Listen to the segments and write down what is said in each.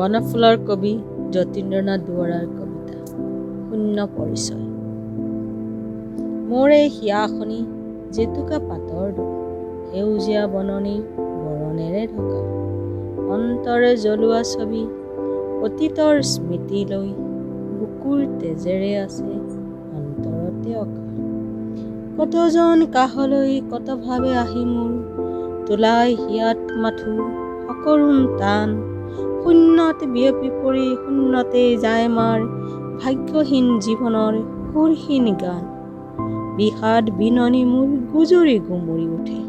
বনফুলৰ কবি যতীন্দ্ৰ নাথ দুৱৰাৰ কবিতা শূন্য পৰিচয়। মোৰ এই হিয়াখনি জেতুকা পাতৰ দৰে সেউজীয়া বননিৰ বৰণেৰে ঢকা, অন্তৰে জ্বলোৱা ছবি অতীতৰ স্মৃতি লৈ বুকুৰ তেজেৰে আছে অন্তৰতে অঁকা। কতজন কাষলৈ কতভাৱে আহি মোৰ তোলাই হিয়াত মাথো সকৰুণ টান, শূন্যত বিয়পি পৰি শূন্যতে যায় মাৰ ভাগ্যহীন জীৱনৰ সুৰহীন গান। বিষাদ বিননি মোৰ গুজৰি গুমৰি উঠে,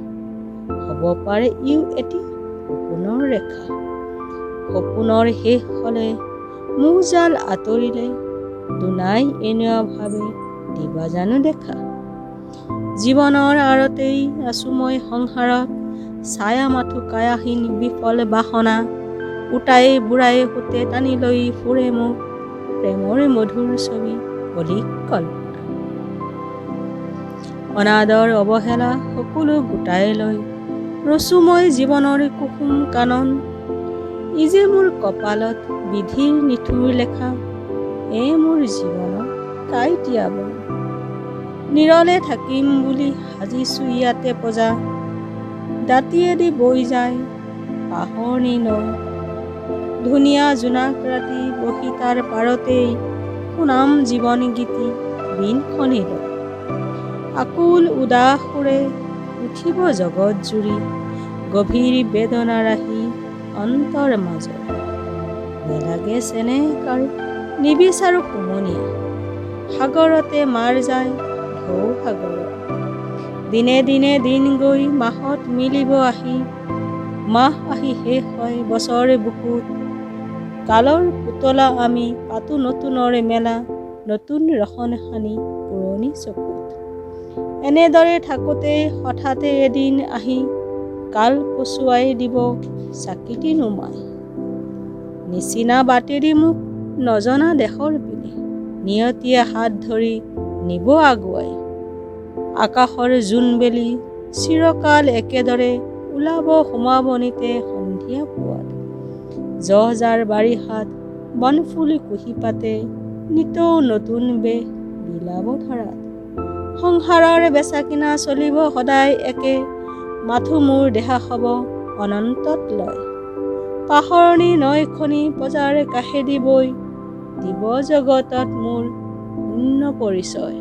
হ'ব পাৰে ইও এটি সপোনৰ ৰেখা। সপোনৰ শেষ হলে মোহজাল আঁতৰিলে দুনাই এনেকুৱা ভাৱে দিবা জানো দেখা। জীৱনৰ আঁৰতেই আছো মই সংসাৰত, ছায়া মাথো কায়াহীন বিফল বাসনা, উটাই বুঢ়াই সুতে টানি লৈ ফুৰে মোক প্ৰেমৰ মধুৰ ছবি অধিক কল্পনা। অনাদৰ অৱহেলা সকলো গোটাই লৈ ৰচো মই জীৱনৰ কুসুম কানন, ই যে মোৰ কপালত বিধিৰ নিঠুৰ লেখা, মোৰ জীৱনত কাইটিয়া বন। নিৰলে থাকিম বুলি সাজিছো ইয়াতে পজা, দাঁতিয়েদি বৈ যায় পাহৰণি নৈ। ধুনীয়া জোনাক ৰাতি বহি তাৰ পাৰতেই শুনাম জীৱন গীতি বিনখনি লৈ। আকুল উদাস সুৰে উঠিব জগত জুৰি, গভীৰ বেদনা ৰাহি অন্তৰ মাজত। নেলাগে চেনেহ কাৰো নিবিচাৰো সুমনীয়া, সাগৰতে মাৰ যায় ঢৌ সাগৰত। দিনে দিনে দিন গৈ মাহত মিলিব আহি, মাহ আহি শেষ হয় বছৰ বুকুত। কালৰ পুতলা আমি পাতো নতুনৰে মেলা, নতুন ৰসন সানি পুৰণি চকুত। এনেদৰে থাকোতে হঠাতে এদিন আহি কাল পচুৱাই দিব চাকিটি নুমাই। নিচিনা বাটেদি মোক নজনা দেশৰ পিনে নিয়তিয়ে হাত ধৰি নিব আগুৱাই। আকাশৰ জোনবেলি চিৰকাল একেদৰে ওলাব সোমাবনিতে সন্ধিয়া পোৱাত। জহজাৰ বাৰিষাত বনফুল কুহি পাতে নিতৌ নতুন বেশ বিলাব ধৰাত। সংসাৰৰ বেচা কিনা চলিব সদায় একে, মাথো মোৰ দেহা হব অনন্তত লয়। পাহৰণি নৈখনি পজাৰ কাষেদি বৈ দিব জগতত মোৰ শূন্য পৰিচয়।